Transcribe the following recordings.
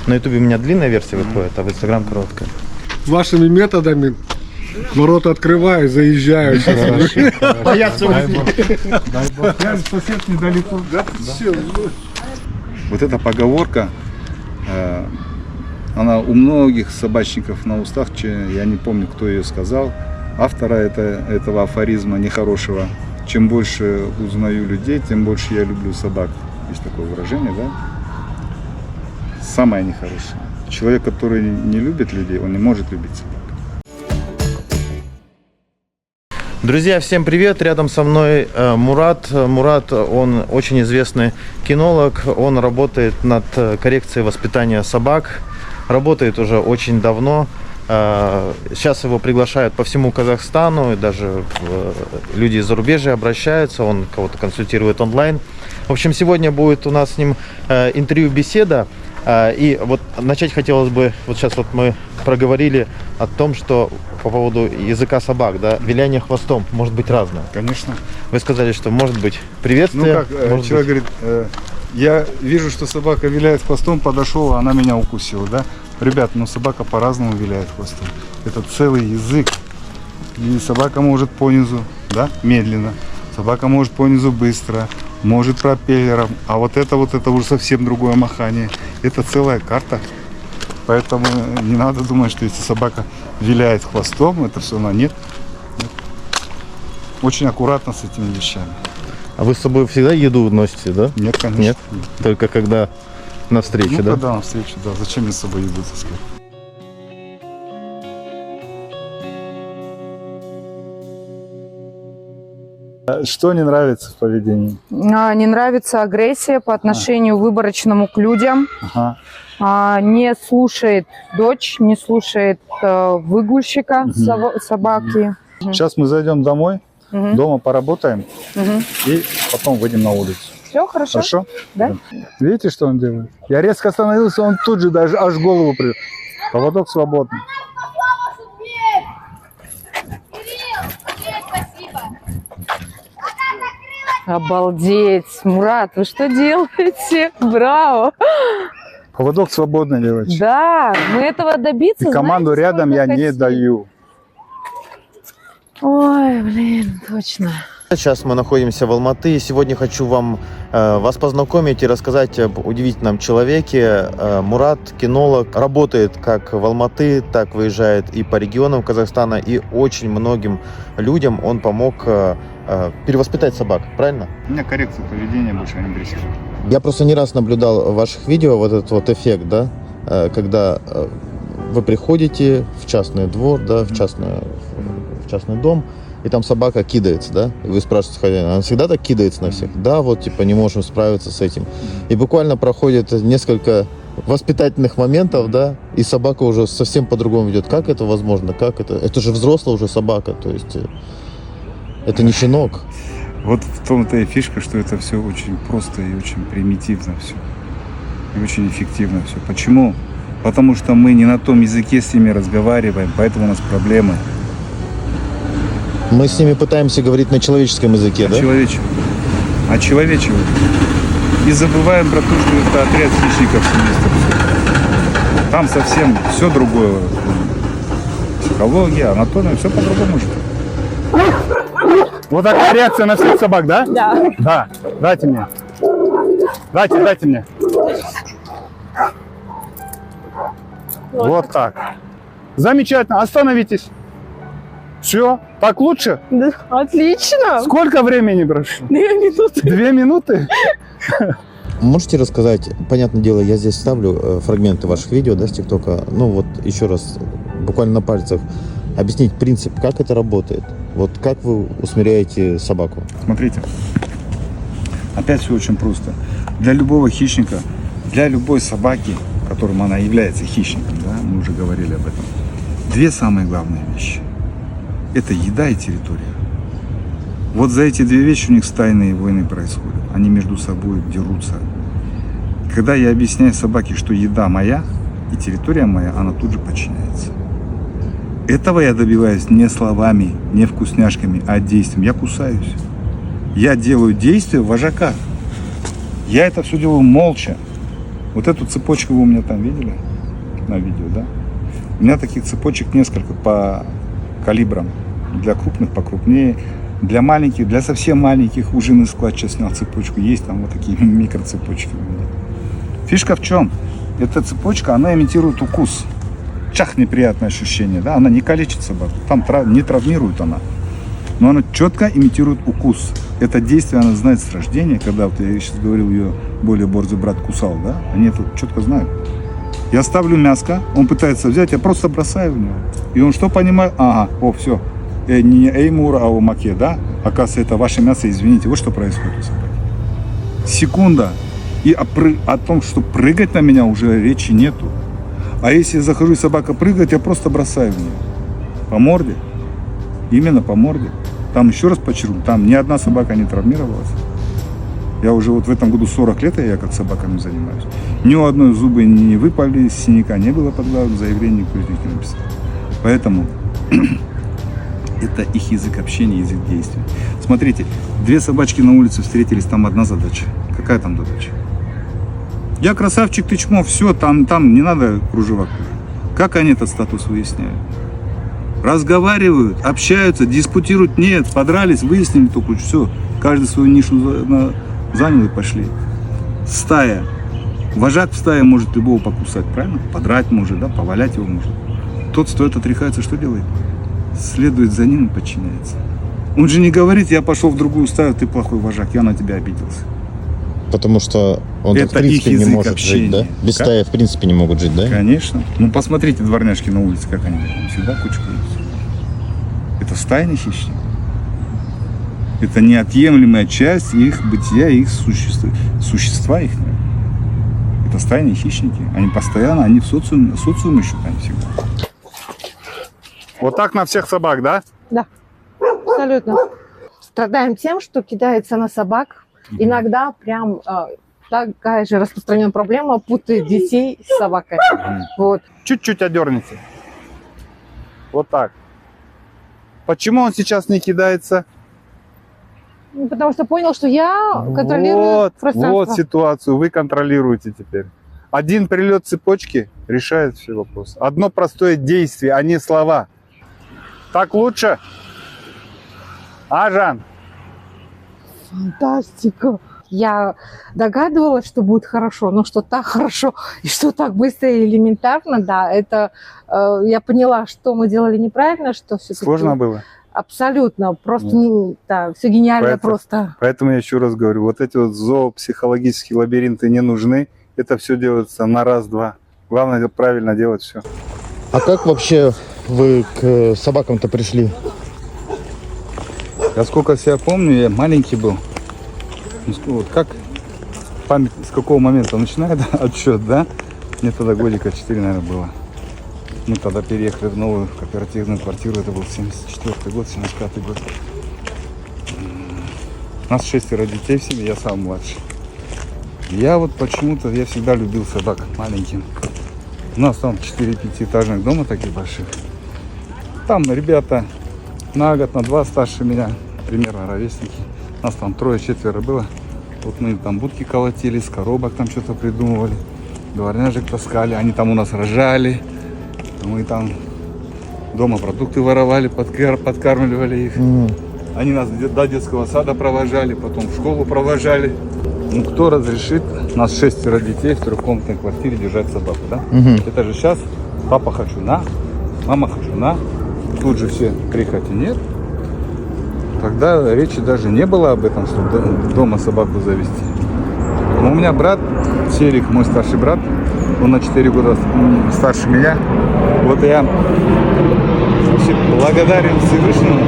На ютубе у меня длинная версия выходит, а в инстаграм короткая. Вашими методами ворота открываю, заезжаю. Боятся Я сосед недалеко. Вот эта поговорка, она у многих собачников на устах, я не помню, кто ее сказал, автора этого афоризма нехорошего. Чем больше узнаю людей, тем больше я люблю собак. Есть такое выражение, да? Самое нехорошее. Человек, который не любит людей, он не может любить собак. Друзья, всем привет! Рядом со мной Мурат. Мурат, он очень известный кинолог. Он работает над коррекцией воспитания собак. Работает уже очень давно. Сейчас его приглашают по всему Казахстану. И даже люди из зарубежья обращаются. Он кого-то консультирует онлайн. В общем, сегодня будет у нас с ним интервью-беседа. И вот начать хотелось бы, вот сейчас вот мы проговорили о том, что по поводу языка собак, да, виляние хвостом может быть разное. Конечно. Вы сказали, что может быть приветствие. Ну как, человек говорит, я вижу, что собака виляет хвостом, подошел, а она меня укусила, да? Ребят, ну собака по-разному виляет хвостом. Это целый язык. И собака может понизу, да, медленно. Собака может понизу быстро. Может пропеллером, а вот это уже совсем другое махание. Это целая карта. Поэтому не надо думать, что если собака виляет хвостом, это все она нет. Очень аккуратно с этими вещами. А вы с собой всегда еду носите, да? Нет, конечно. Нет? Только когда на встрече, ну, да? когда на встречу, да. Зачем мне с собой еду таскать? Что не нравится в поведении? Не нравится агрессия по отношению выборочному к людям. Ага. Не слушает дочь, не слушает выгульщика собаки. Сейчас мы зайдем домой, дома поработаем и потом выйдем на улицу. Все хорошо? Хорошо? Да. Видите, что он делает? Я резко остановился, он тут же даже аж голову привел. Поводок свободный. Обалдеть! Мурат, вы что делаете? Браво! Поводок свободный, девочки. Да, мы этого добиться. И команду знаете, рядом я не даю. Ой, блин, точно. Сейчас мы находимся в Алматы, и сегодня хочу вас познакомить и рассказать об удивительном человеке. Мурат, кинолог, работает как в Алматы, так выезжает и по регионам Казахстана, и очень многим людям он помог перевоспитать собак, правильно? У меня коррекция поведения, больше не агрессивна. Я просто не раз наблюдал в ваших видео вот этот вот эффект, да, когда вы приходите в частный двор, да, в частный дом, и там собака кидается, да, и вы спрашиваете хозяина, она всегда так кидается на всех? Да, вот, типа, не можем справиться с этим. И буквально проходит несколько воспитательных моментов, да, и собака уже совсем по-другому ведет. Как это возможно? Как это? Это же взрослая уже собака, то есть это не щенок. Вот в том-то и фишка, что это все очень просто и очень примитивно все. И очень эффективно все. Почему? Потому что мы не на том языке с ними разговариваем, поэтому у нас проблемы. Мы с ними пытаемся говорить на человеческом языке, да? Очеловечиваем. И забываем про то, что это отряд хищников семейства. Там совсем все другое. Психология, анатомия, все по-другому же. Вот такая реакция на всех собак, да? Да. Да. Дайте мне. Дайте мне. Вот так. Замечательно. Остановитесь. Все. Так лучше? Да, отлично. Сколько времени прошло? 2 минуты. 2 минуты? Можете рассказать, понятное дело, я здесь ставлю фрагменты ваших видео, да, с ТикТока, ну вот еще раз, буквально на пальцах, объяснить принцип, как это работает, вот как вы усмиряете собаку? Смотрите, опять все очень просто. Для любого хищника, для любой собаки, которым она является хищником, да, мы уже говорили об этом, 2 самые главные вещи. Это еда и территория. Вот за эти 2 вещи у них стайные войны происходят. Они между собой дерутся. Когда я объясняю собаке, что еда моя и территория моя, она тут же подчиняется. Этого я добиваюсь не словами, не вкусняшками, а действием. Я кусаюсь. Я делаю действия вожака. Я это все делаю молча. Вот эту цепочку вы у меня там видели на видео, да? У меня таких цепочек несколько по калибрам. Для крупных покрупнее, для маленьких, для совсем маленьких уже на склад сейчас снял цепочку. Есть там вот такие микроцепочки у меня. Фишка в чем? Эта цепочка, она имитирует укус. Чах, неприятное ощущение, да? Она не калечит собаку, там не травмирует она. Но она четко имитирует укус. Это действие она знает с рождения, когда вот я сейчас говорил, ее более борзый брат кусал, да? Они это четко знают. Я ставлю мяско, он пытается взять, я просто бросаю в него. И он что понимает? Ага, о, все. Не Эймур, а у Маке, да? Оказывается, это ваше мясо, извините. Вот что происходит у собаки. Секунда. И о том, что прыгать на меня уже речи нету. А если я захожу и собака прыгает, я просто бросаю в нее. По морде. Именно по морде. Там, еще раз подчеркну, там ни одна собака не травмировалась. Я уже вот в этом году 40 лет, я как собаками занимаюсь. Ни у одной зубы не выпали, синяка не было под глазом, заявление никто из них не написал. Поэтому это их язык общения, язык действия. Смотрите, две собачки на улице встретились, там одна задача. Какая там задача? Я красавчик, ты чмо, все, там не надо кружева. Как они этот статус выясняют? Разговаривают, общаются, диспутируют, нет, подрались, выяснили только, все, каждый свою нишу занял и пошли. Стая. Вожак в стае может любого покусать, правильно? Подрать может, да, повалять его может. Тот, кто это отряхается, что делает? Следует за ним и подчиняется. Он же не говорит, я пошел в другую стаю, ты плохой вожак, я на тебя обиделся. Потому что он Это в принципе их не язык может жить, да? общения. Без Как? стаи в принципе не могут жить, да? Конечно. Ну, посмотрите, дворняжки на улице, как они всегда кучкуются. Это стайный хищник. Это неотъемлемая часть их бытия, их существа их. Это стайные хищники. Они постоянно, они в социум ищут, они всегда. Вот так на всех собак, да? Да, абсолютно. Страдаем тем, что кидается на собак. Иногда прям такая же распространенная проблема путает детей с собакой. Вот. Чуть-чуть одерните. Вот так. Почему он сейчас не кидается? Ну, потому что понял, что я контролирую пространство. Вот ситуацию вы контролируете теперь. Один прилет цепочки решает все вопросы. Одно простое действие, а не слова. Так лучше? А, Жан? Фантастика. Я догадывалась, что будет хорошо, но что так хорошо и что так быстро и элементарно, да, это я поняла, что мы делали неправильно, что все-таки... Сложно было? Абсолютно. Просто да, все гениально просто. Поэтому я еще раз говорю, вот эти вот зоопсихологические лабиринты не нужны. Это все делается на раз-два. Главное правильно делать все. А как вообще вы к собакам-то пришли? Я сколько себя помню, я маленький был. Вот как память с какого момента начинает отсчет, да? Мне тогда годика 4, наверное, было. Мы тогда переехали в новую кооперативную квартиру. Это был 74 год, 75 год. У нас 6 детей в семье, я самый младший. Я вот почему-то, я всегда любил собак маленьким. У нас там 4 пятиэтажных дома таких больших. Там ребята на год, на 2 старше меня, примерно ровесники. У нас там 3-4 было. Вот мы там будки колотили, с коробок там что-то придумывали. Дворняжек таскали, они там у нас рожали. Мы там дома продукты воровали, подкармливали их. Они нас до детского сада провожали, потом в школу провожали. Ну, кто разрешит, у нас 6 детей в трехкомнатной квартире держать собаку, да? Это же сейчас папа хочу на, мама хочу на. Тут же все прихоти нет. Тогда речи даже не было об этом, чтобы дома собаку завести. Но у меня брат, Серик, мой старший брат, он на 4 года старше меня. Вот я благодарен Всевышнему,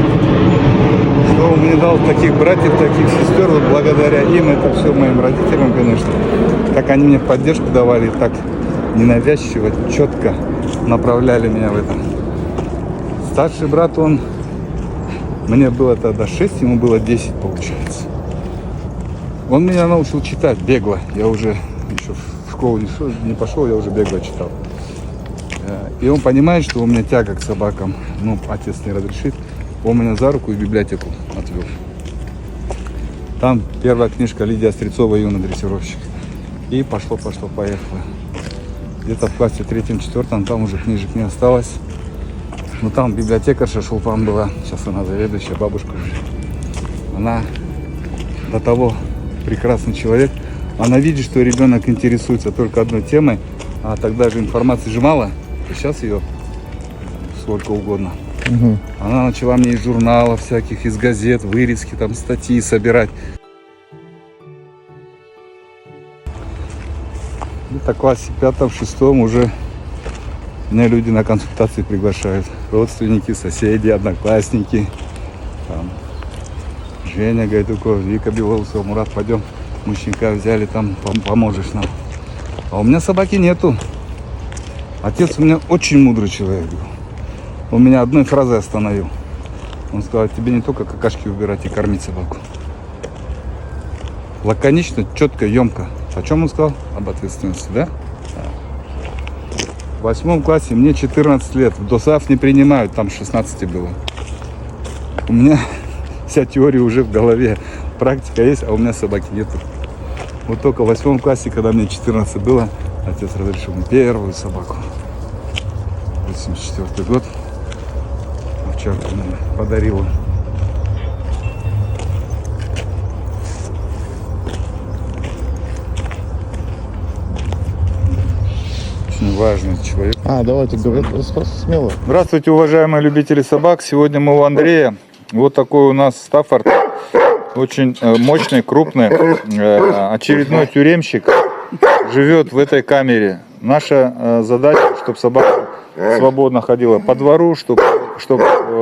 что он мне дал таких братьев, таких сестер. Вот благодаря им, это все моим родителям, конечно. Как они мне поддержку давали, так ненавязчиво, четко направляли меня в этом. Старший брат, мне было тогда 6, ему было 10, получается. Он меня научил читать бегло. Я уже еще в школу не пошел, я уже бегло читал. И он понимает, что у меня тяга к собакам. Ну, отец не разрешит. Он меня за руку и в библиотеку отвел. Там первая книжка Лидия Стрельцова, юный дрессировщик. И пошло-поехало. Где-то в классе 3-4 там уже книжек не осталось. Но там библиотекарша Шулпан была, сейчас она заведующая, бабушка уже. Она до того прекрасный человек. Она видит, что ребенок интересуется только одной темой, а тогда же информации же мало, и сейчас ее сколько угодно. Она начала мне из журналов всяких, из газет, вырезки, там статьи собирать. Где-то в классе 5-6 уже меня люди на консультации приглашают. Родственники, соседи, одноклассники. Там Женя Гайдуков, Вика Белоусова, Мурат, пойдем, мужчинка взяли, там поможешь нам. А у меня собаки нету. Отец у меня очень мудрый человек был. Он меня одной фразой остановил. Он сказал: тебе не только какашки убирать и кормить собаку. Лаконично, четко, емко. О чем он сказал? Об ответственности, да? В 8 классе мне 14 лет. В ДОСААФ не принимают, там 16 было. У меня вся теория уже в голове. Практика есть, а у меня собаки нету. Вот только в 8 классе, когда мне 14 было, отец разрешил мне первую собаку. 84 год. Овчарку мне подарил. Очень важный человек. Давайте, говори смело. Здравствуйте, уважаемые любители собак. Сегодня мы у Андрея. Вот такой у нас Стаффорд. Очень мощный, крупный, очередной тюремщик живет в этой камере. Наша задача, чтобы собака свободно ходила по двору, чтобы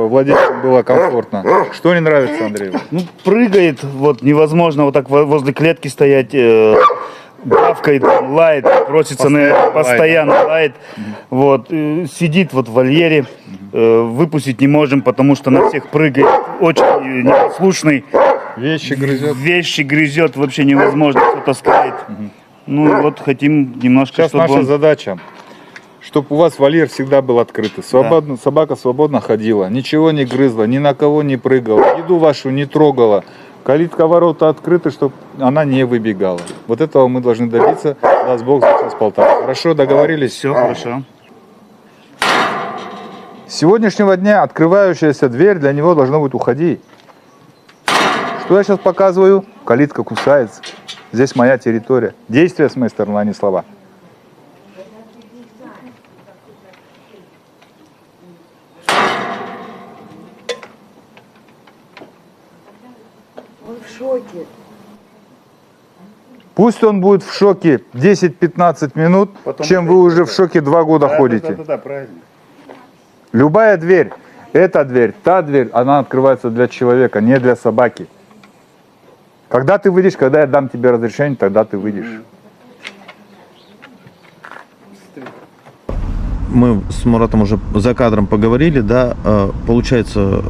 владельцам было комфортно. Что не нравится Андрею? Ну, прыгает, вот невозможно вот так возле клетки стоять, гавкает, лает, просится постоянно лает. Вот, сидит вот в вольере, выпустить не можем, потому что на всех прыгает, очень непослушный. Вещи грызет, вообще невозможно, все таскает. Ну и вот хотим немножко, Сейчас наша задача, чтобы у вас вольер всегда был открытый. Собака свободно ходила, ничего не грызла, ни на кого не прыгала, еду вашу не трогала. Калитка, ворота открыты, чтобы она не выбегала. Вот этого мы должны добиться, даст Бог, за час-полтора. Хорошо, договорились? Все хорошо. С сегодняшнего дня открывающаяся дверь для него должна быть «уходи». Что я сейчас показываю? Калитка кусается. Здесь моя территория. Действия с моей стороны, а не слова. Он в шоке. Пусть он будет в шоке 10-15 минут, чем вы уже в шоке 2 года ходите. Да, правильно. Любая дверь, эта дверь, та дверь, она открывается для человека, не для собаки. Когда ты выйдешь, когда я дам тебе разрешение, тогда ты выйдешь. Мы с Муратом уже за кадром поговорили, да, получается,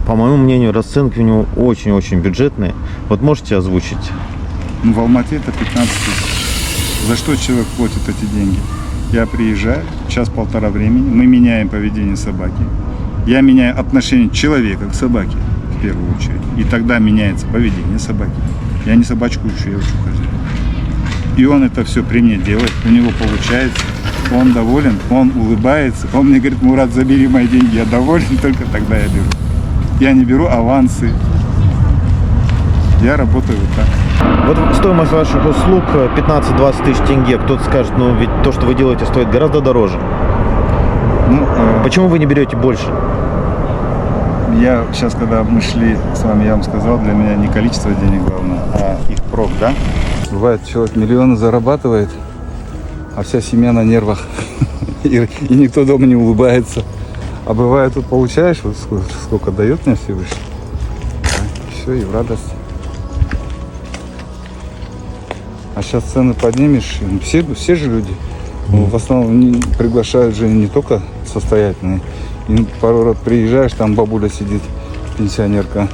по моему мнению, расценки у него очень-очень бюджетные. Вот можете озвучить? В Алмате это 15 тысяч. За что человек платит эти деньги? Я приезжаю, час-полтора времени, мы меняем поведение собаки. Я меняю отношение человека к собаке в первую очередь. И тогда меняется поведение собаки. Я не собачку учу, я учу хозяина. И он это все при мне делает, у него получается. Он доволен, он улыбается. Он мне говорит: Мурат, забери мои деньги. Я доволен, только тогда я беру. Я не беру авансы. Я работаю вот так. Вот стоимость ваших услуг 15-20 тысяч тенге. Кто-то скажет, ну ведь то, что вы делаете, стоит гораздо дороже. Почему вы не берете больше? Я сейчас, когда мы шли с вами, я вам сказал, для меня не количество денег главное, а их прок, да? Бывает, человек миллионы зарабатывает, а вся семья на нервах, и никто дома не улыбается. А бывает, тут получаешь, вот сколько дает мне Всевышний, все, и в радость. А сейчас цены поднимешь, все же люди, в основном приглашают же не только состоятельные. И пару раз приезжаешь, там бабуля сидит, пенсионерка,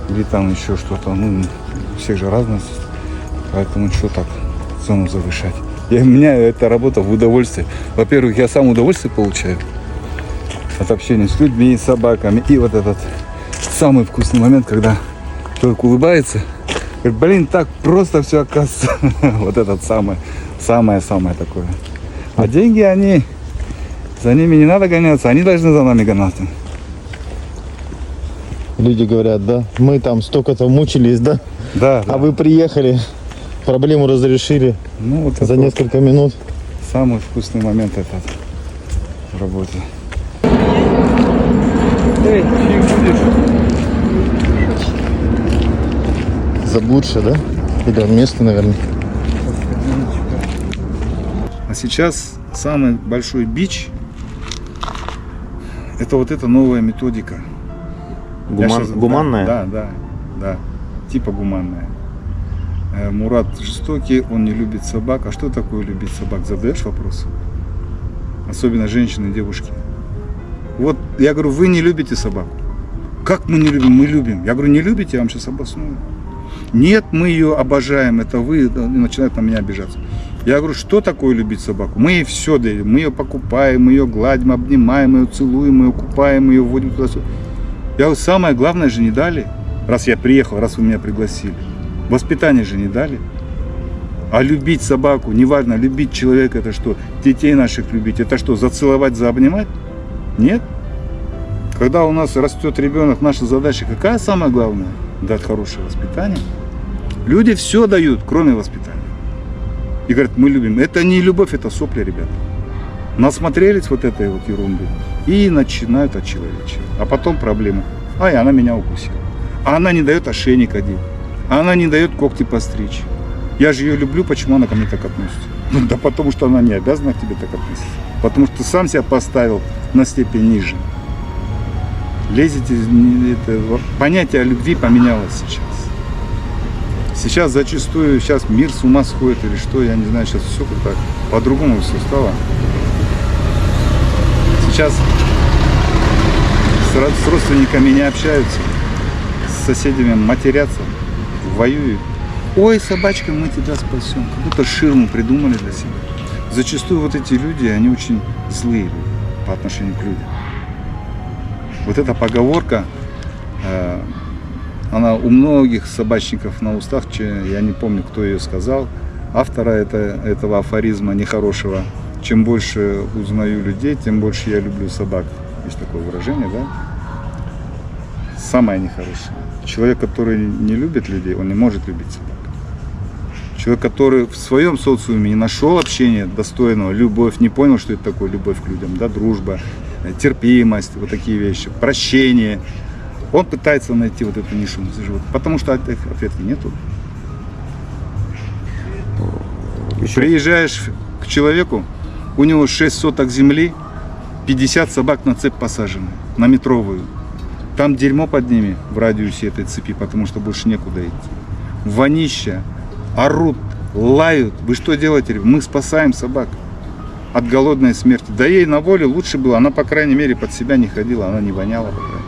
или там еще что-то, ну, у всех же разность, поэтому что так цену завышать. У меня эта работа в удовольствие. Во-первых, я сам удовольствие получаю от общения с людьми, с собаками. И вот этот самый вкусный момент, когда человек улыбается, Говорит, блин, так просто все оказывается. Вот этот самое такое. А деньги, они, за ними не надо гоняться, они должны за нами гоняться. Люди говорят, да, мы там столько-то мучились, да? Да, А вы приехали, проблему разрешили ну, вот за это несколько минут. самый вкусный момент этот в работе. Заблудший, да? Или он местный, наверное. А сейчас самый большой бич — это вот эта новая методика. Я щас- Гуманная? Да. Типа гуманная. Мурат жестокий, он не любит собак. А что такое любить собак? Задаешь вопрос? Особенно женщины, девушки. Вот я говорю, вы не любите собаку. Как мы не любим? Мы любим. Я говорю, не любите, я вам сейчас обосную. Нет, мы ее обожаем, это вы, и начинают на меня обижаться. Я говорю, что такое любить собаку? Мы ей все даем, мы ее покупаем, мы ее гладим, обнимаем, ее целуем, мы ее купаем, ее вводим туда-сюда. Я говорю, самое главное же не дали, раз я приехал, раз вы меня пригласили. Воспитание же не дали. А любить собаку, неважно, любить человека, это что? Детей наших любить, это что, зацеловать, заобнимать? Нет. Когда у нас растет ребенок, наша задача какая самая главная? Дать хорошее воспитание. Люди все дают, кроме воспитания. И говорят, мы любим. Это не любовь, это сопли, ребята. Насмотрелись вот этой вот ерунды и начинают отчеловечивать. А потом проблемы. Ай, она меня укусила. А она не дает ошейник одеть. А она не дает когти постричь. Я же ее люблю, почему она ко мне так относится? Ну, да потому что она не обязана к тебе так относиться. Потому что ты сам себя поставил на степень ниже. Лезете, понятие о любви поменялось сейчас. Сейчас зачастую, сейчас мир с ума сходит или что, я не знаю, сейчас все как-то по-другому все стало. Сейчас с родственниками не общаются, с соседями матерятся, воюют. Ой, собачка, мы тебя спасем. Как будто ширму придумали для себя. Зачастую вот эти люди, они очень злые люди по отношению к людям. Вот эта поговорка, она у многих собачников на устах, я не помню, кто ее сказал, автора этого афоризма нехорошего. Чем больше узнаю людей, тем больше я люблю собак. Есть такое выражение, да? Самое нехорошее. Человек, который не любит людей, он не может любить собак. Человек, который в своем социуме не нашел общения достойного, любовь, не понял, что это такое любовь к людям, да, дружба, терпимость, вот такие вещи, прощение. Он пытается найти вот эту нишу, потому что ответки нету. Приезжаешь к человеку, у него 6 соток земли, 50 собак на цепь посажены, на метровую. Там дерьмо под ними в радиусе этой цепи, потому что больше некуда идти. Вонища, орут, лают. Вы что делаете? Мы спасаем собак от голодной смерти. Да ей на воле лучше было, она, по крайней мере, под себя не ходила, она не воняла, по крайней мере.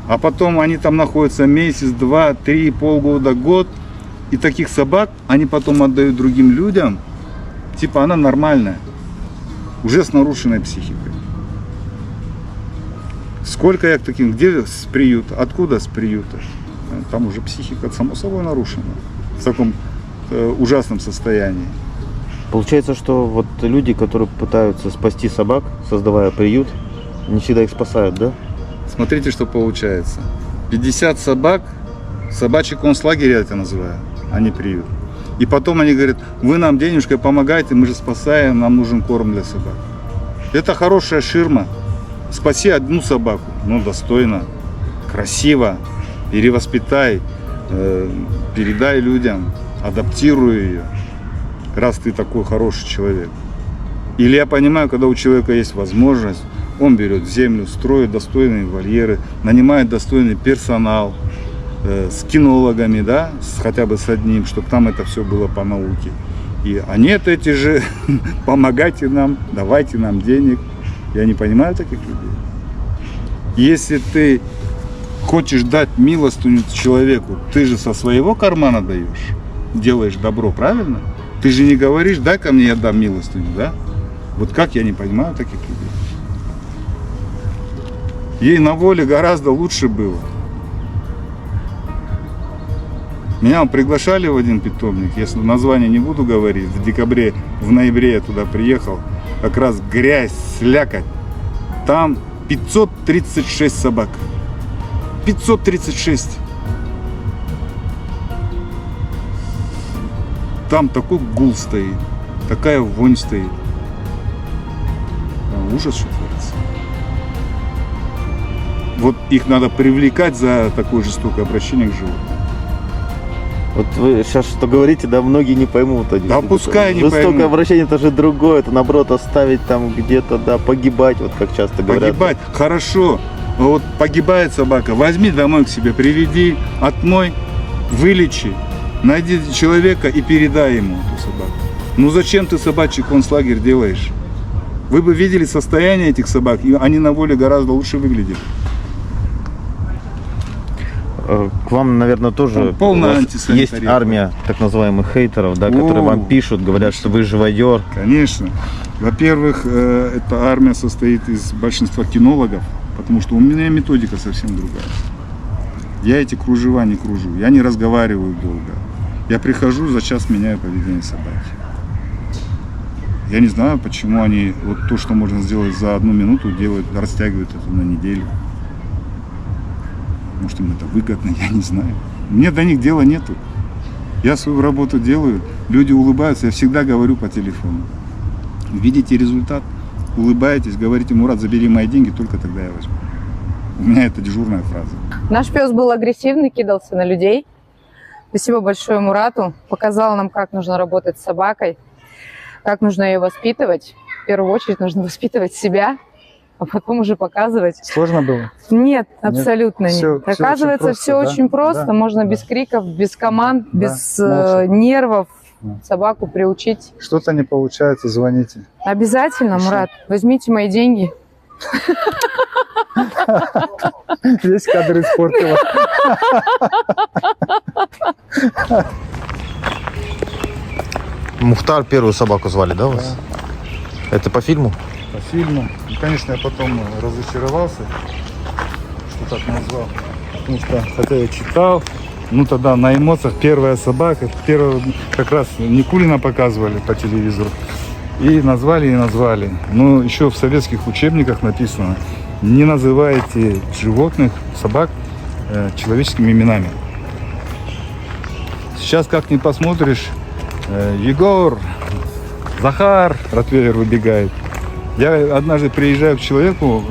А потом они там находятся месяц, 2, 3, полгода, год. И таких собак они потом отдают другим людям. Типа она нормальная, уже с нарушенной психикой. Сколько я к таким, где с приюта, откуда с приюта? Там уже психика само собой нарушена. В таком ужасном состоянии. Получается, что вот люди, которые пытаются спасти собак, создавая приют, не всегда их спасают, да? Смотрите, что получается. 50 собак, собачий концлагерь я это называю, а не приют. И потом они говорят, вы нам денежкой помогаете, мы же спасаем, нам нужен корм для собак. Это хорошая ширма. Спаси одну собаку, но достойно, красиво, перевоспитай, передай людям, адаптируй ее, раз ты такой хороший человек. Или я понимаю, когда у человека есть возможность, он берет землю, строит достойные вольеры, нанимает достойный персонал, с кинологами, да, хотя бы с одним, чтобы там это все было по науке. А нет, эти же, помогайте нам, давайте нам денег. Я не понимаю таких людей. Если ты хочешь дать милостыню человеку, ты же со своего кармана даешь, делаешь добро, правильно? Ты же не говоришь, дай ко мне, я дам милостыню, да? Вот как я не понимаю таких людей. Ей на воле гораздо лучше было. Меня приглашали в один питомник, если название не буду говорить, в ноябре я туда приехал, как раз грязь, слякоть. Там 536 собак. 536. Там такой гул стоит, такая вонь стоит. Ужас, что творится. Вот их надо привлекать за такое жестокое обращение к животным. Вот вы сейчас что говорите, да, многие не поймут. Да пускай не Жестокое поймут. обращение это же другое, это наоборот оставить там где-то, да, погибать, вот как часто говорят. Погибать, хорошо. Вот погибает собака, возьми домой к себе, приведи, отмой, вылечи, найди человека и передай ему эту собаку. Ну зачем ты собачий концлагерь делаешь? Вы бы видели состояние этих собак, и они на воле гораздо лучше выглядели. К вам, наверное, тоже Там полная у вас антисанитария. есть армия так называемых хейтеров, да, которые вам пишут, говорят, что вы живодер. Конечно. Во-первых, эта армия состоит из большинства кинологов, потому что у меня методика совсем другая. Я эти кружева не кружу, я не разговариваю долго. Я прихожу, за час меняю поведение собаки. Я не знаю, почему они вот то, что можно сделать за 1 минуту, растягивают это на неделю. Может, им это выгодно, я не знаю. Мне до них дела нету. Я свою работу делаю, люди улыбаются, я всегда говорю по телефону. Видите результат, улыбаетесь, говорите: Мурат, забери мои деньги, только тогда я возьму. У меня это дежурная фраза. Наш пес был агрессивный, кидался на людей. Спасибо большое Мурату. Показал нам, как нужно работать с собакой, как нужно ее воспитывать. В первую очередь нужно воспитывать себя, а потом уже показывать. Сложно было? Нет, абсолютно Всё- нет. всё Оказывается, очень все просто, да? очень просто. Да, Можно да. без криков, без команд, Да, без молча. нервов Да. собаку приучить. Что-то не получается, звоните. Обязательно, Мурат, возьмите мои деньги. Весь кадр испортила. Мухтар первую собаку звали, да, у вас? Это по фильму? По фильму. И, конечно, я потом разочаровался, что так назвал. Потому что, хотя я читал, Ну тогда на эмоциях первая собака, как раз Никулина показывали по телевизору. И назвали. Но еще в советских учебниках написано: не называйте животных, собак человеческими именами. Сейчас как ни посмотришь, Егор, Захар, ротвейлер выбегает. Я однажды приезжаю к человеку,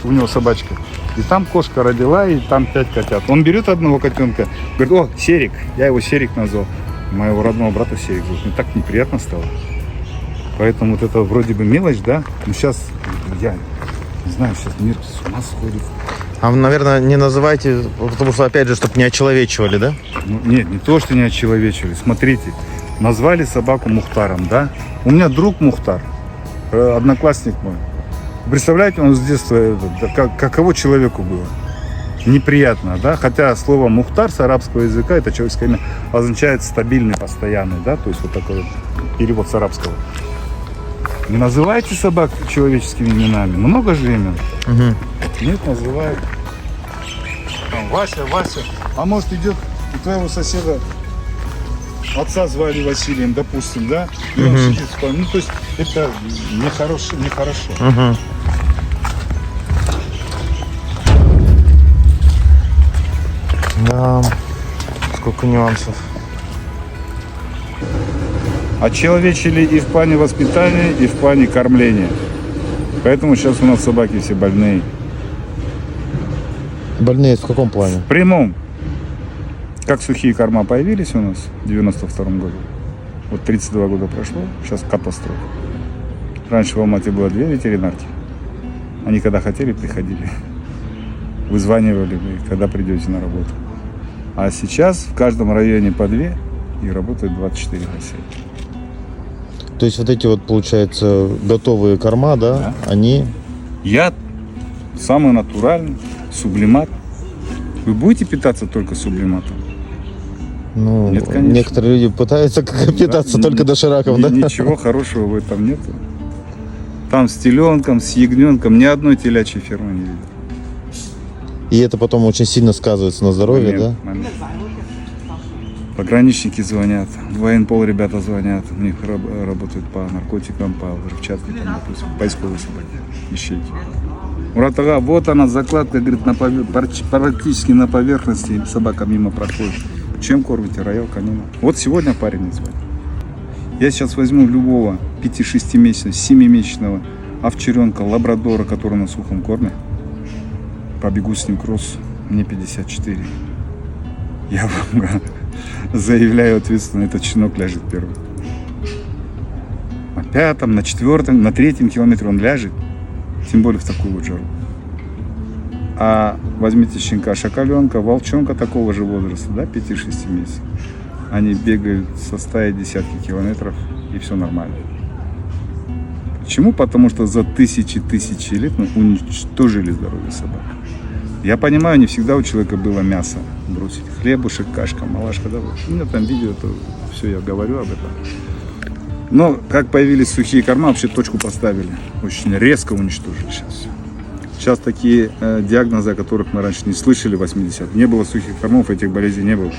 у него собачка, и там кошка родила, и там 5 котят. Он берет одного котенка, говорит: о, Серик, я его Серик назвал. Моего родного брата Серик зовут. Мне так неприятно стало. Поэтому вот это вроде бы мелочь, да? Но сейчас, я не знаю, сейчас мир с ума сходит. А вы, наверное, не называйте, потому что, опять же, чтобы не очеловечивали, да? Ну, нет, не то, что не очеловечили. Смотрите, назвали собаку Мухтаром, да? У меня друг Мухтар, одноклассник мой. Представляете, он с детства, каково человеку было? Неприятно, да? Хотя слово Мухтар с арабского языка, это человеческое имя, означает стабильный, постоянный, да? То есть вот такой вот перевод с арабского. Не называйте собак человеческими именами. Много же имен. Угу. Нет, называют. Там Вася. А может идет у твоего соседа, отца звали Василием, допустим, да? И он сидит в спальне. Ну, то есть это нехорошо. Угу. Да, сколько нюансов. Очеловечили и в плане воспитания, и в плане кормления. Поэтому сейчас у нас собаки все больные. Больные в каком плане? В прямом. Как сухие корма появились у нас в 92-м году. Вот 32 года прошло, сейчас катастрофа. Раньше в Алмате было 2 ветеринарки. Они когда хотели, приходили. Вызванивали вы, когда придете на работу. А сейчас в каждом районе по 2 и работают 24 на 7. То есть вот эти вот, получается, готовые корма, да, Да. они... Яд самый натуральный, сублимат. Вы будете питаться только сублиматом? Ну, Нет, конечно. некоторые люди пытаются питаться Да, только дошираком, да? Ничего хорошего в этом нет. Там с теленком, с ягненком ни одной телячьей фермы не видел. И это потом очень сильно сказывается на здоровье, да? Момент. Пограничники звонят, военпол ребята звонят, у них работают по наркотикам, по взрывчатке, там, допустим, поисковые собаки, ищейки. Мурат ага, вот она закладка, говорит, практически на поверхности, собака мимо проходит. Чем кормите? Роял канина. Вот сегодня парень не звонит. Я сейчас возьму любого 5-6-месячного, 7-месячного овчаренка, лабрадора, который на сухом корме, побегу с ним кросс, мне 54. Я вам заявляю ответственно, этот щенок ляжет первым. На 5-м, на 4-м, на 3-м километре он ляжет, тем более в такую вот жару. А возьмите щенка, шакаленка, волчонка такого же возраста, да, 5-6 месяцев. Они бегают со стаи десятки километров, и все нормально. Почему? Потому что за тысячи лет мы уничтожили здоровье собак. Я понимаю, не всегда у человека было мясо бросить. Хлебушек, кашка, малашка. Да? У меня там видео, то все, я говорю об этом. Но как появились сухие корма, вообще точку поставили. Очень резко уничтожили сейчас все. Сейчас такие диагнозы, о которых мы раньше не слышали в 80-х. Не было сухих кормов, этих болезней не было.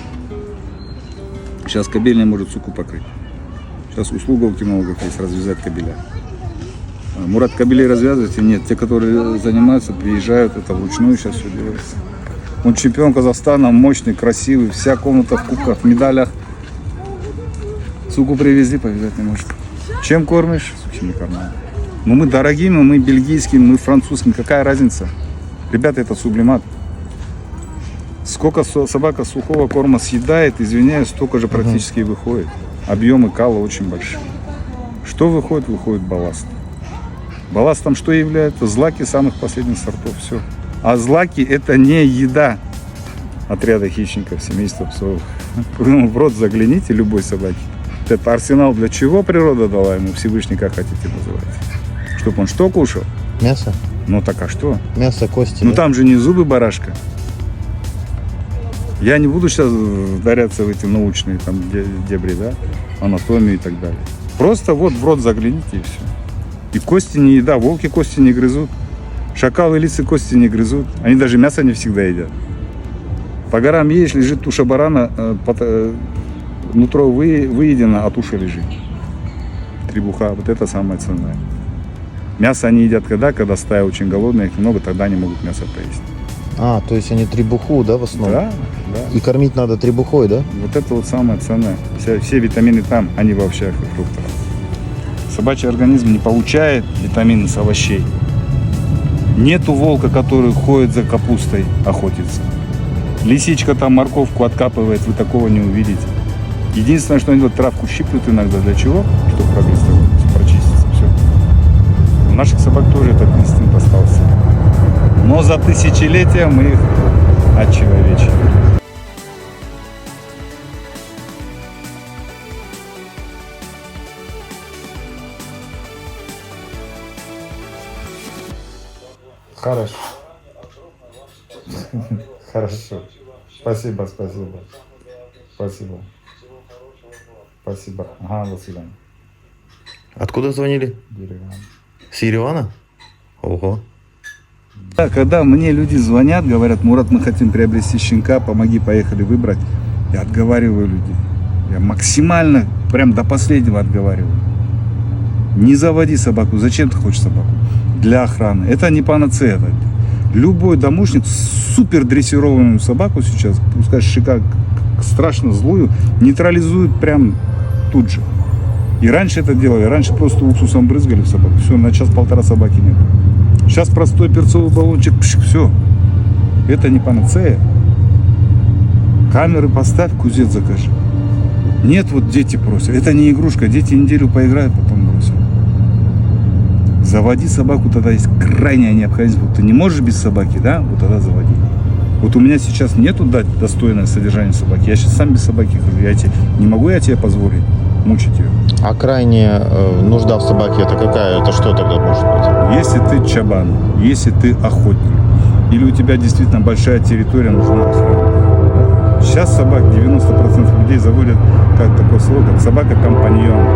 Сейчас кобель не может суку покрыть. Сейчас услуга у кинологов есть развязать кобеля. Мурат, кобелей развязываете? Нет. Те, которые занимаются, приезжают, это вручную сейчас все делается. Он чемпион Казахстана, мощный, красивый, вся комната в кубках, в медалях. Суку привезли, повязать не может. Чем кормишь? Сухими кормами. Ну мы дорогими, мы бельгийскими, мы французскими, какая разница? Ребята, это сублимат. Сколько собака сухого корма съедает, извиняюсь, столько же практически и выходит. Объемы кала очень большие. Что выходит? Выходит балласт. Балластом что является? Злаки самых последних сортов, все. А злаки это не еда отряда хищников, семейства псовых. Вы в рот загляните любой собаки. Это арсенал для чего природа дала ему, Всевышний, как хотите называть. Чтобы он что кушал? Мясо? Ну так а что? Мясо, кости. Ну там же не зубы барашка. Я не буду сейчас вдаряться в эти научные там дебри, да, анатомию и так далее. Просто вот в рот загляните и все. И кости не еда, волки кости не грызут, шакалы, лисы кости не грызут. Они даже мясо не всегда едят. По горам едешь, лежит туша барана, нутро выедено, а туша лежит. Требуха, вот это самое ценное. Мясо они едят когда стая очень голодная, их много, тогда они могут мясо поесть. А, то есть они требуху, да, в основном? Да, да. И кормить надо требухой, да? Вот это вот самое ценное. Все витамины там, а не в овощах и фруктах. Собачий организм не получает витамины с овощей. Нету волка, который ходит за капустой, охотится. Лисичка там морковку откапывает, вы такого не увидите. Единственное, что они вот травку щиплют иногда. Для чего? Чтобы прогресс прочиститься. Все. У наших собак тоже этот инстинкт остался. Но за тысячелетия мы их отчеловечили. Хорошо. Хорошо. Спасибо. Спасибо. Ага, до свидания. Откуда звонили? Деревянный. С Еревана? Ого. Да, когда мне люди звонят, говорят, Мурат, мы хотим приобрести щенка, помоги, поехали выбрать, я отговариваю людей. Я максимально, прям до последнего отговариваю. Не заводи собаку. Зачем ты хочешь собаку? Для охраны. Это не панацея. Любой домушник супер дрессированную собаку сейчас, пускай щека страшно злую, нейтрализует прям тут же. И раньше это делали. Раньше просто уксусом брызгали в собаку. Все, на час-полтора собаки нет. Сейчас простой перцовый баллончик, все. Это не панацея. Камеры поставь, кузет закажи. Нет, вот дети просят. Это не игрушка. Дети неделю поиграют, потом бросят. Заводи собаку, тогда есть крайняя необходимость. Вот ты не можешь без собаки, да? Вот тогда заводи. Вот у меня сейчас нету дать достойное содержание собаки. Я сейчас сам без собаки хожу. Не могу я тебе позволить мучить ее. А крайняя нужда в собаке это какая? Это что тогда может быть? Если ты чабан, если ты охотник, или у тебя действительно большая территория, нужна охрана. Сейчас собак 90% людей заводят как такой слово, как собака-компаньон.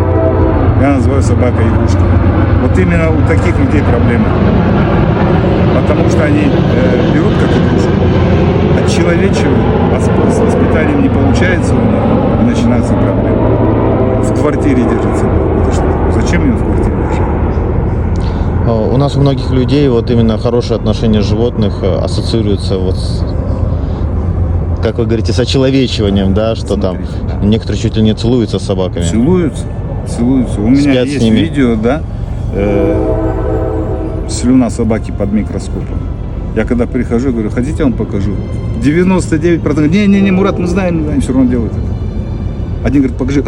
Я называю собакой игрушкой. Вот именно у таких людей проблема. Потому что они берут как игрушку, отчеловечивают, а с воспитанием не получается у них. начинаются проблемы. В квартире держит собаку. Это что? Зачем ее в квартире держать? У нас у многих людей вот именно хорошие отношения животных ассоциируются вот с, как вы говорите, с очеловечиванием, да, что там Смотрите, некоторые чуть ли не целуются с собаками. Целуются. У меня Спят с есть ними. видео, да, слюна собаки под микроскопом. Я когда прихожу, говорю, хотите, я вам покажу. 99% не, Мурат, мы знаем, все равно делают это. Один говорит, покажи,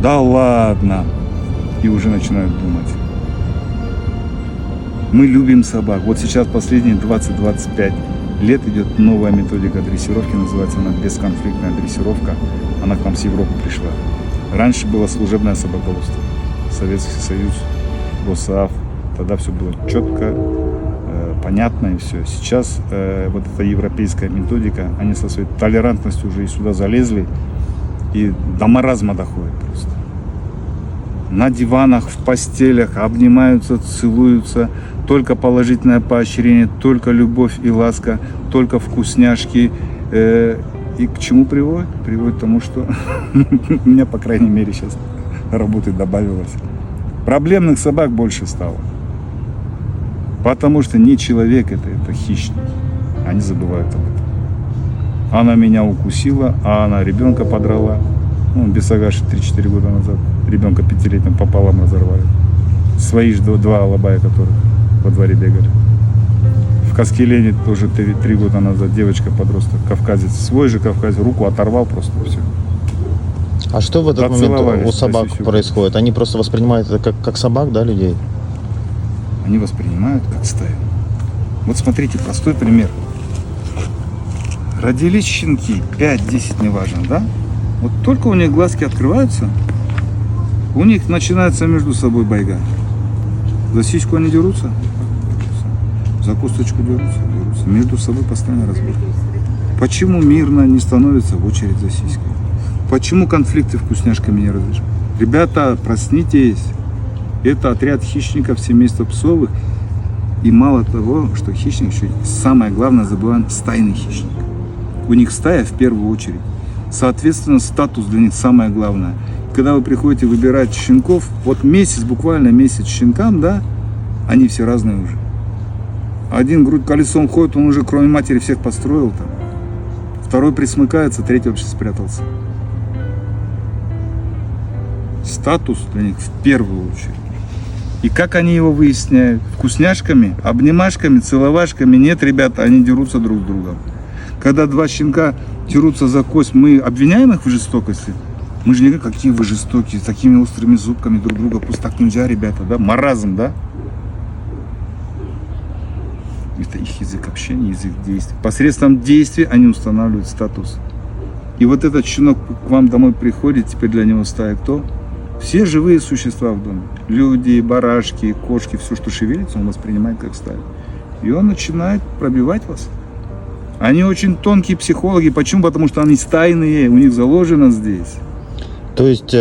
да ладно. И уже начинают думать. Мы любим собак. Вот сейчас последние 20-25 лет идет новая методика дрессировки, называется она бесконфликтная дрессировка. Она к нам с Европы пришла. Раньше было служебное собаководство. Советский Союз, ГосАВ. Тогда все было четко, понятно и все. Сейчас вот эта европейская методика, они со своей толерантностью уже и сюда залезли, и до маразма доходит просто. На диванах, в постелях обнимаются, целуются, только положительное поощрение, только любовь и ласка, только вкусняшки. И к чему приводит? Приводит к тому, что у меня, по крайней мере, сейчас работы добавилось. Проблемных собак больше стало. Потому что не человек это хищник. Они забывают об этом. Она меня укусила, а она ребенка подрала. Ну, Бесагаши 3-4 года назад. Ребенка 5-летним пополам разорвали. Свои же 2 алабая, которых во дворе бегали. В Каскелене тоже 3 года назад девочка-подросток, кавказец. Свой же кавказец, руку оторвал просто, все. А что в этот момент Доцеловались, у собак спасибо. происходит? Они просто воспринимают это как собак, да, людей? Они воспринимают как стаю. Вот смотрите, простой пример. Родились щенки, 5-10, неважно, да? Вот только у них глазки открываются, у них начинается между собой байга. За сиську они дерутся, за косточку дерутся. Между собой постоянно разбор. Почему мирно не становится в очередь за сиськой? Почему конфликты вкусняшками не разрешены? Ребята, проснитесь. Это отряд хищников семейства псовых. И мало того, что хищник, еще самое главное, забываем, стайный хищник. У них стая в первую очередь. Соответственно, статус для них самое главное. Когда вы приходите выбирать щенков, вот месяц, буквально месяц щенкам, да, они все разные уже. Один грудь колесом ходит, он уже кроме матери всех построил там. Второй присмыкается, третий вообще спрятался. Статус для них в первую очередь. И как они его выясняют? Вкусняшками, обнимашками, целовашками? Нет, ребята, они дерутся друг с другом. Когда 2 щенка дерутся за кость, мы обвиняем их в жестокости? Мы же не говорим, какие вы жестокие, с такими острыми зубками друг друга. Пусть так нельзя, ребята, да? Маразм, да? Это их язык общения, язык действий. Посредством действий они устанавливают статус. И вот этот щенок к вам домой приходит, теперь для него стая кто? Все живые существа в доме. Люди, барашки, кошки, все, что шевелится, он воспринимает как стаю. И он начинает пробивать вас. Они очень тонкие психологи. Почему? Потому что они стайные, у них заложено здесь. То есть,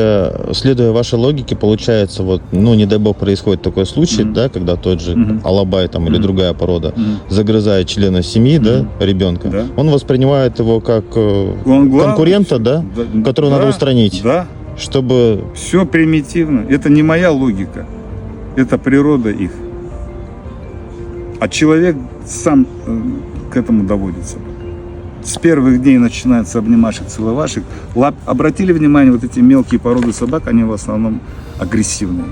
следуя вашей логике, получается, вот, ну, не дай бог, происходит такой случай, да, когда тот же алабай там, или другая порода загрызает члена семьи, да, ребенка, Да. он воспринимает его как Он главный, конкурента, да, которого надо устранить, Да, чтобы... все примитивно. Это не моя логика. Это природа их. А человек сам к этому доводится. С первых дней начинается обнимашек, целовашек. Обратили внимание, вот эти мелкие породы собак, они в основном агрессивные,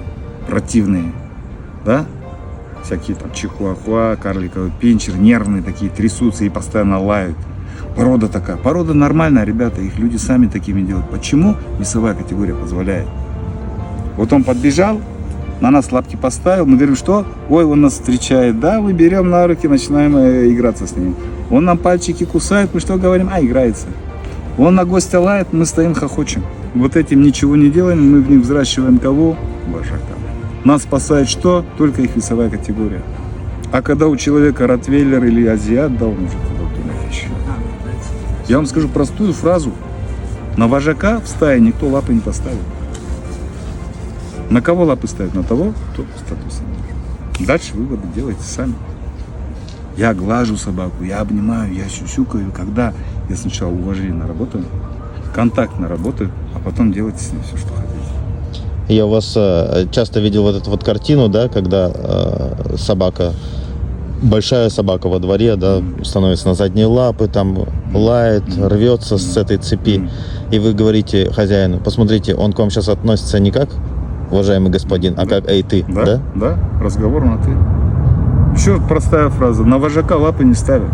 противные. Да? Всякие там чихуахуа, карликовый пинчер, нервные такие, трясутся и постоянно лают. Порода такая. Порода нормальная, ребята, их люди сами такими делают. Почему весовая категория позволяет? Вот он подбежал, на нас лапки поставил, мы говорим, что? Ой, он нас встречает. Да, мы берем на руки, начинаем играться с ним. Он нам пальчики кусает, мы что говорим? Играется. Он на гостя лает, мы стоим, хохочем. Вот этим ничего не делаем, мы в них взращиваем кого? Вожака. Нас спасает что? Только их весовая категория. А когда у человека ротвейлер или азиат, да, он уже туда вещи. Я вам скажу простую фразу. На вожака в стае никто лапы не поставит. На кого лапы ставят? На того, кто статус имеет. Дальше выводы делайте сами. Я глажу собаку, я обнимаю, я сюсюкаю. Когда я сначала уважение наработаю, контактно работают, а потом делайте с ним все, что хотите. Я у вас часто видел вот эту вот картину, да, когда собака, большая собака во дворе, да, становится на задние лапы, там лает, рвется с этой цепи. И вы говорите хозяину: посмотрите, он к вам сейчас относится не как уважаемый господин, а как эй ты, да? Да, да, разговор на ты. Еще простая фраза: на вожака лапы не ставят.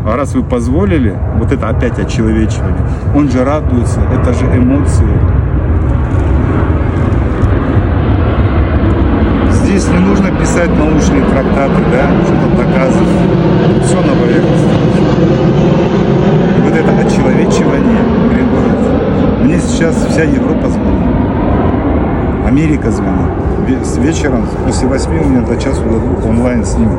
А раз вы позволили, вот это опять очеловечивание, он же радуется, это же эмоции. Здесь не нужно писать научные трактаты, да, что-то доказывать. Все на поверхности. И вот это очеловечивание, Григорий, мне сейчас вся Европа звонит. Америка звонит. С вечером, после 8 у меня до часу до 2 онлайн с ним.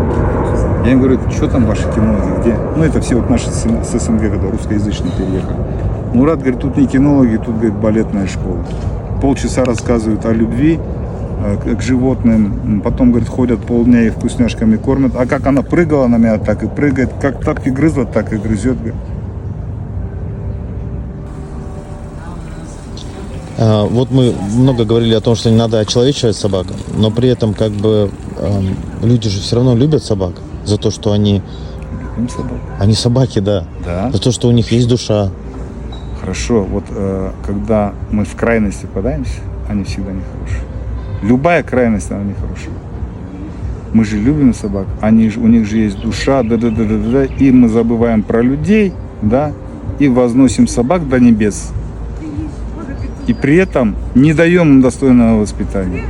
Я им говорю: что там ваши кинологи, где? Ну, это все вот наши с СНГ, когда русскоязычные переехали. Мурат говорит: тут не кинологи, тут, говорит, балетная школа. Полчаса рассказывают о любви к животным, потом, говорит, ходят полдня и вкусняшками кормят. А как она прыгала на меня, так и прыгает, как тапки грызла, так и грызет. Вот мы много говорили о том, что не надо очеловечивать собак, но при этом как бы люди же все равно любят собак за то, что они собаки, да, Да. за то, что у них есть душа. Хорошо, вот когда мы в крайности попадаемся, они всегда нехорошие. Любая крайность, она нехорошая. Мы же любим собак, у них же есть душа, да, и мы забываем про людей, да, и возносим собак до небес. И при этом не даем им достойного воспитания.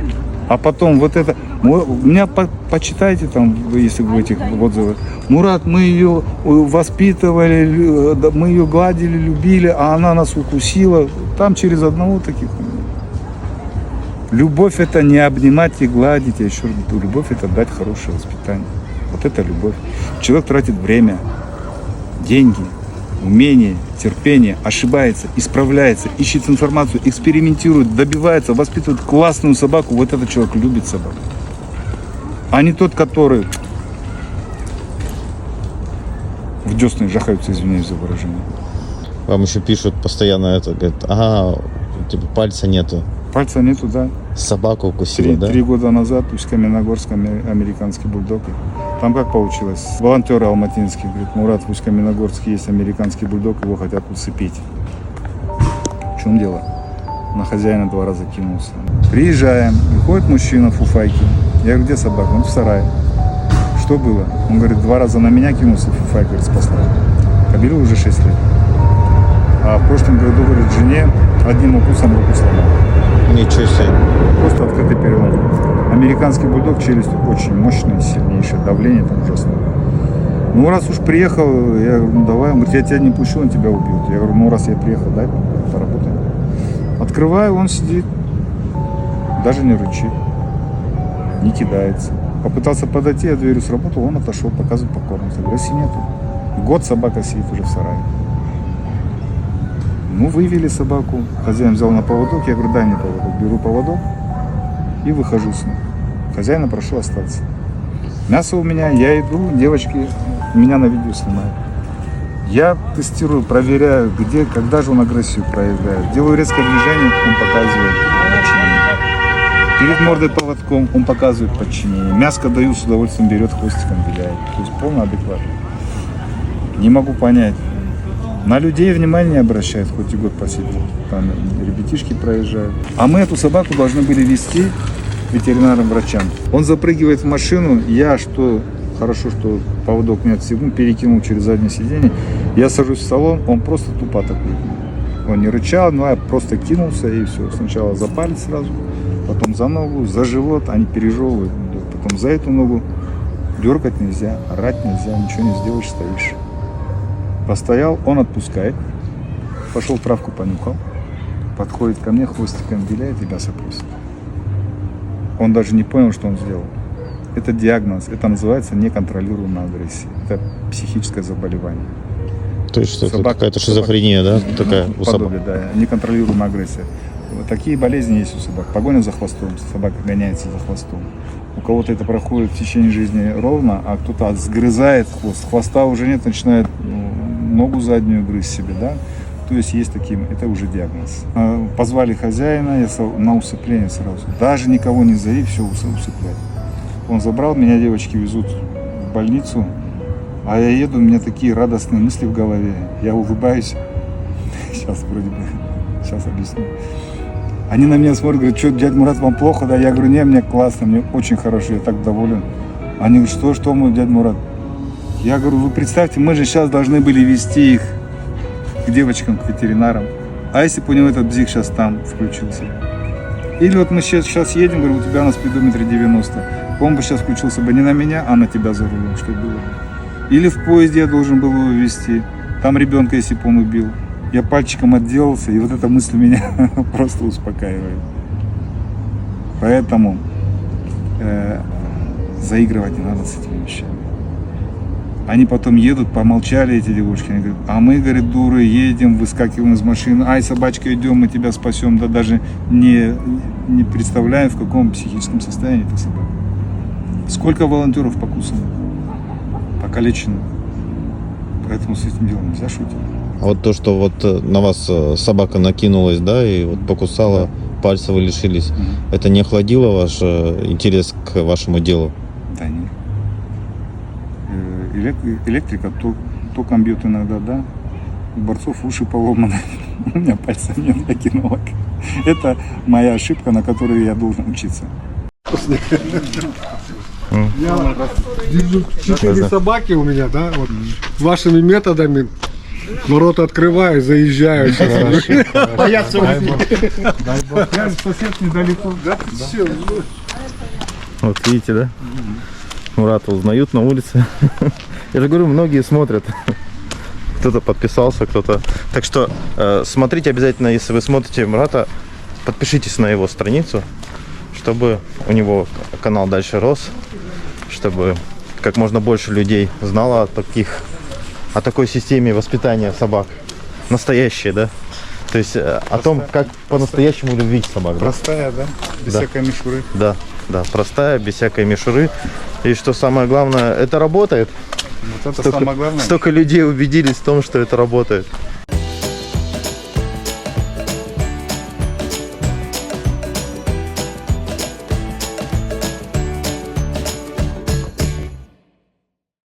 А потом вот это... Меня почитайте там, если в этих отзывах. Мурат, мы ее воспитывали, мы ее гладили, любили, а она нас укусила. Там через одного таких. Любовь — это не обнимать и гладить. Я еще раз говорю, любовь — это дать хорошее воспитание. Вот это любовь. Человек тратит время, деньги, умение, терпение, ошибается, исправляется, ищет информацию, экспериментирует, добивается, воспитывает классную собаку. Вот этот человек любит собаку. А не тот, который в десны жахаются, извиняюсь за выражение. Вам еще пишут постоянно это, говорят: ага, типа пальца нету. Пальца нету, да. Собаку укусила, да? 3 года назад в Каменногорском американский бульдог. Там как получилось? Волонтеры алматинские говорят: Мурат, в Усть-Каменогорске есть американский бульдог, его хотят усыпить. В чем дело? На хозяина 2 раза кинулся. Приезжаем, выходит мужчина в фуфайке. Я говорю: где собака? Он в сарае. Что было? Он говорит: 2 раза на меня кинулся, фуфайка, говорит, спасла. Кобелю уже 6 лет. А в прошлом году, говорит, жене одним укусом руку сломал. Ничего себе. Просто открытый перелом. Американский бульдог, челюсть очень мощная, сильнейшее давление там ужасное. Ну, раз уж приехал, я говорю: ну давай. Он говорит: я тебя не пущу, он тебя убьет. Я говорю: ну, раз я приехал, дай поработаем. Открываю, он сидит, даже не рычит, не кидается. Попытался подойти, я дверью сработал, он отошел, показывает покорность. Я говорю: если нету. Год собака сидит уже в сарае. Ну, вывели собаку, хозяин взял на поводок, я говорю: дай мне поводок. Беру поводок и выхожу с ним. Хозяина прошу остаться. Мясо у меня, я иду, девочки меня на видео снимают. Я тестирую, проверяю, где, когда же он агрессию проявляет. Делаю резкое движение, он показывает подчинение. Перед мордой поводком он показывает подчинение. Мяско даю, с удовольствием берет, хвостиком виляет. То есть полный адекват. Не могу понять. На людей внимание не обращает, хоть и год посидел. Там ребятишки проезжают. А мы эту собаку должны были везти ветеринарам-врачам. Он запрыгивает в машину, я хорошо, что поводок не отстегнул, перекинул через заднее сиденье. Я сажусь в салон, он просто тупо такой. Он не рычал, но я просто кинулся и все. Сначала за палец сразу, потом за ногу, за живот, они пережевывают. Потом за эту ногу. Дергать нельзя, орать нельзя, ничего не сделаешь, стоишь. Постоял, он отпускает, пошел травку понюхал, подходит ко мне, хвостиком виляет и мясо просит. Он даже не понял, что он сделал. Это диагноз, это называется неконтролируемая агрессия. Это психическое заболевание. То есть это какая-то шизофрения, да? Такая у собак. Подобие, да, неконтролируемая агрессия. Вот такие болезни есть у собак. Погоня за хвостом, собака гоняется за хвостом. У кого-то это проходит в течение жизни ровно, а кто-то сгрызает хвост. Хвоста уже нет, начинает ногу заднюю грызть себе, да. То есть есть такие, это уже диагноз. Позвали хозяина, я на усыпление сразу. Даже никого не зови, все усыплять. Он забрал, меня девочки везут в больницу, а я еду, у меня такие радостные мысли в голове. Я улыбаюсь. Сейчас вроде бы, сейчас объясню. Они на меня смотрят, говорят, что, дядя Мурат, вам плохо? Да, я говорю, не, мне классно, мне очень хорошо, я так доволен. Они говорят, что мой дядя Мурат? Я говорю, вы представьте, мы же сейчас должны были везти их к девочкам, к ветеринарам. А если бы у него этот бзик сейчас там включился? Или вот мы сейчас едем, говорю, у тебя на спидометре 90. Он бы сейчас включился бы не на меня, а на тебя за рулем, что было бы. Или в поезде я должен был его везти. Там ребенка, если бы он убил. Я пальчиком отделался, и вот эта мысль меня просто успокаивает. Поэтому заигрывать не надо с этими вещами. Они потом едут, помолчали эти девушки, они говорят, а мы, говорит, дуры, едем, выскакиваем из машины, ай, собачка, идем, мы тебя спасем, да даже не представляем, в каком психическом состоянии эта собака. Сколько волонтеров покусано, покалечено. Поэтому с этим делом нельзя шутить. А вот то, что вот на вас собака накинулась, да, и вот покусала, пальцы вы лишились, это не охладило ваш интерес к вашему делу? Да нет. Электрика током бьет иногда, да. У борцов уши поломаны. У меня пальцев нет, я кинолог. Это моя ошибка, на которую я должен учиться. Я держу 4 собаки у меня, да, вот вашими методами ворота открываю, заезжаю. Боятся дай бог. Я сосед недалеко. Да, все. Вот видите, да? Мурата узнают на улице. Я же говорю, многие смотрят. Кто-то подписался, кто-то... Так что смотрите обязательно, если вы смотрите Мурата, подпишитесь на его страницу, чтобы у него канал дальше рос, чтобы как можно больше людей знало о такой системе воспитания собак. Настоящей, да? То есть о том, как по-настоящему любить собак. Да? Простая, да? Без всякой мишуры. Да, да, простая, без всякой мишуры. И что самое главное, это работает. Вот это самое главное. Столько людей убедились в том, что это работает.